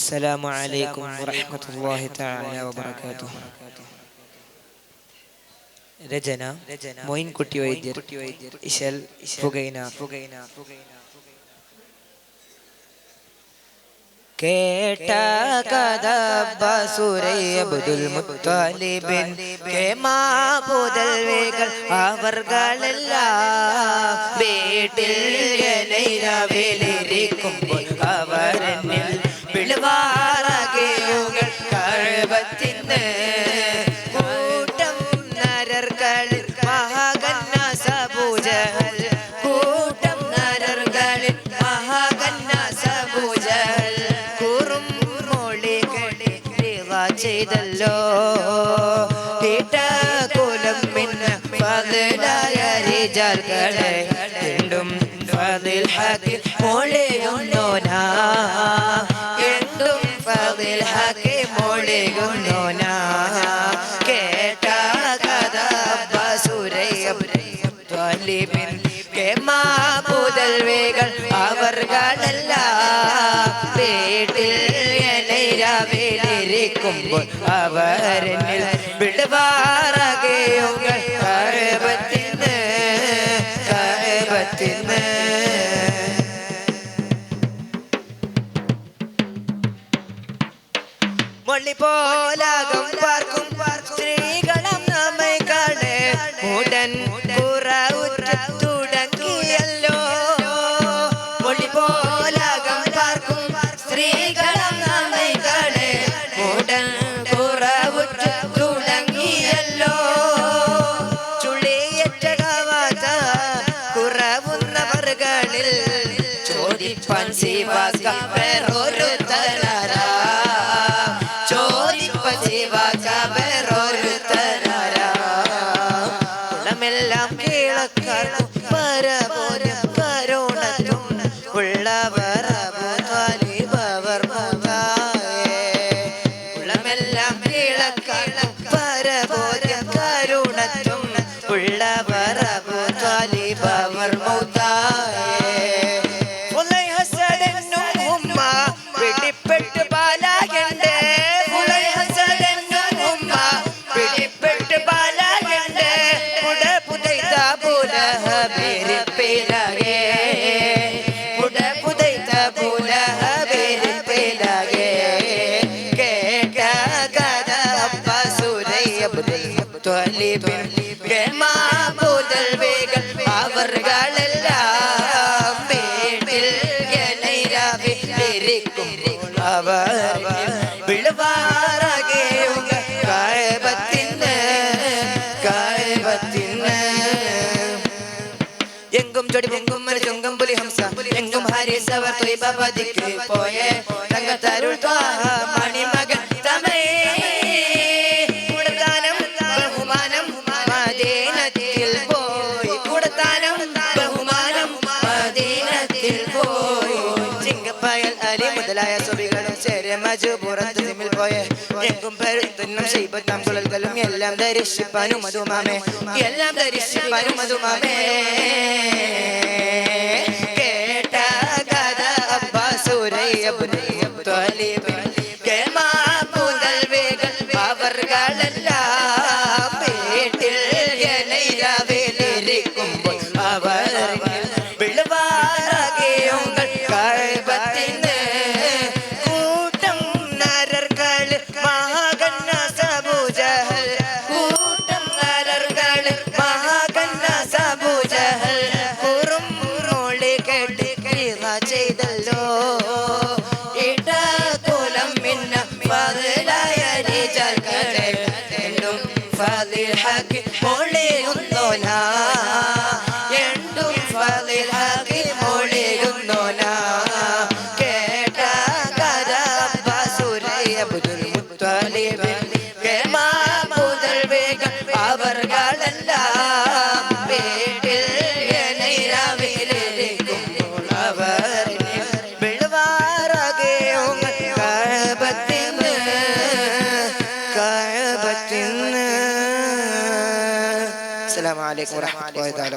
السلام عليكم ورحمة الله تعالى وبركاته. രചന മൊയിൻകുട്ടി വൈദ്യർ, ഇശൽ ഫുഗൈന. കേട്ട കഥ ബസുരൈ അബ്ദുൽ മുത്തലിബിൻ കേമാപുതൽവികൾ അവർകളെല്ലാം വീട്ടിൽ ഇലയിരവിലിരിക്കുമ്പോൾ അവരെന്നിൽ വിളുവാറകയുകൾ കഴവത്തിന്ന് കൂട്ടം നരർകളിൽ മഹാകന്നാസ പൂജകൾ കൂട്ടം നരർകളിൽ മഹാകന്നാസ പൂജകൾ കുറും മൊഴികളെ ചെയ്തല്ലോ തീട്ട കുലം പിന്നെ ഫദ്ലായ റിജാൽകളെ രണ്ടും ഫദിൽ ഹഖിൽ മൊഴിയുന്നോനാ രണ്ടും ഫദിൽ ഹഖിൽ മൊഴിയുന്നോനാ കേട്ട കഥ ബസുരൈ അബ്ദുൽ മുത്തലിബിൻ കേമാപുതൽവികൾ അവർകളെല്ലാം വീട്ടിൽ ഇലയിരവിലിരിക്കുമ്പോൾ അവരെന്നിൽ വിടുവാറകയുകൾ കഴവത്തിന്ന് മൊഴി പോലാകം പാർക്കും സ്ത്രീകളും നമ്മെ കാണെ ഉടൻ കുറവുറ്റ തുടങ്ങിയല്ലോ മൊഴി പോലാകം പാർക്കും സ്ത്രീകളും നമ്മെ കാണെ ഉടൻ കുറവുറ്റ തുടങ്ങിയല്ലോ ചുളിയറ്റ കവാത്ത കുറവുന്നവർകളിൽ ചോദിപ്പാൻ ശിവാക്ക വേറൊരു തരാ കുളമെല്ലാം കീഴക്കാരും പരമോരം കരുണത്തും ഉള്ളവർ കുളമെല്ലാം കീഴക്കാരും പരമോരം കരുണത്തും ഉള്ളവർ പിടിപ്പെട്ട് പാലാകണ്ടേ അവർകളെല്ലാം വീട്ടിൽ ഇലയിരവിലിരിക്കുമ്പോൾ അവർ വിളുവാറകയുകൾ കഴവത്തിന്ന് എങ്കും ചൊടി പൊങ്കും ഒരു ചുങ്കം പുലി ഹംസ എങ്കും ഹരിസവർ ത്വയ്ബദിക്ക് പോയേ തങ്കത്തരുൾ ത്വാഹ മണിമകൻ തമേ കുടത്താനം ബഹുമാനം മദീനത്തിൽ പോയി കുടത്താനം ബഹുമാനം മദീനത്തിൽ പോയി ചിങ്കപ്പയൽ അലി മുതലായ സുബികളും ചേരെ മജുപുറത്ത് സിമിൽ പോയേ എങ്കും പെരുത്തുന്നും ശൈബത്താം കുഴൽകളും എല്ലാം ധരിഷിപ്പാനും മധുമാമേ എല്ലാം ധരിഷിപ്പാനും മധുമാമേ കേട്ട കഥ ബസുരൈ അബ്ദുൽ മുത്തലിബിൻ കേമാപുതൽവികൾ അവർകളെല്ലാം വീട്ടിൽ ഇലയിരവിലിരിക്കുമ്പോൾ അവരെന്നിൽ വിളുവാറകയുകൾ കഴവത്തിന്ന് കൂട്ടം നരർകളിൽ മഹാകന്നാസ പൂജകൾ കൂട്ടം നരർകളിൽ മഹാകന്നാസ പൂജകൾ കുറും മൊഴികളെ ചെയ്തല്ലോ ഇട കുലം മിന്ന ഫദ്ലായ റിജാൽകളെ രണ്ടും ഫദിൽ ഹഖിൽ മൊഴിയുന്നോനാ രണ്ടും ഫദിൽ ഹഖിൽ മൊഴിയുന്നോനാ കേട്ട കഥ ബസുരൈ അബ്ദുൽ മുത്തലിബിൻ കേമാപുതൽവികൾ അവർകളെല്ലാം വീട്ടിൽ ഇലയിരവിലിരിക്കുമ്പോൾ അവരെന്നിൽ വിളുവാറകയുകൾ കഴവത്തിന്ന് അസ്സലാമു അലൈക്കും വറഹ്മത്തുള്ളാഹി തആല.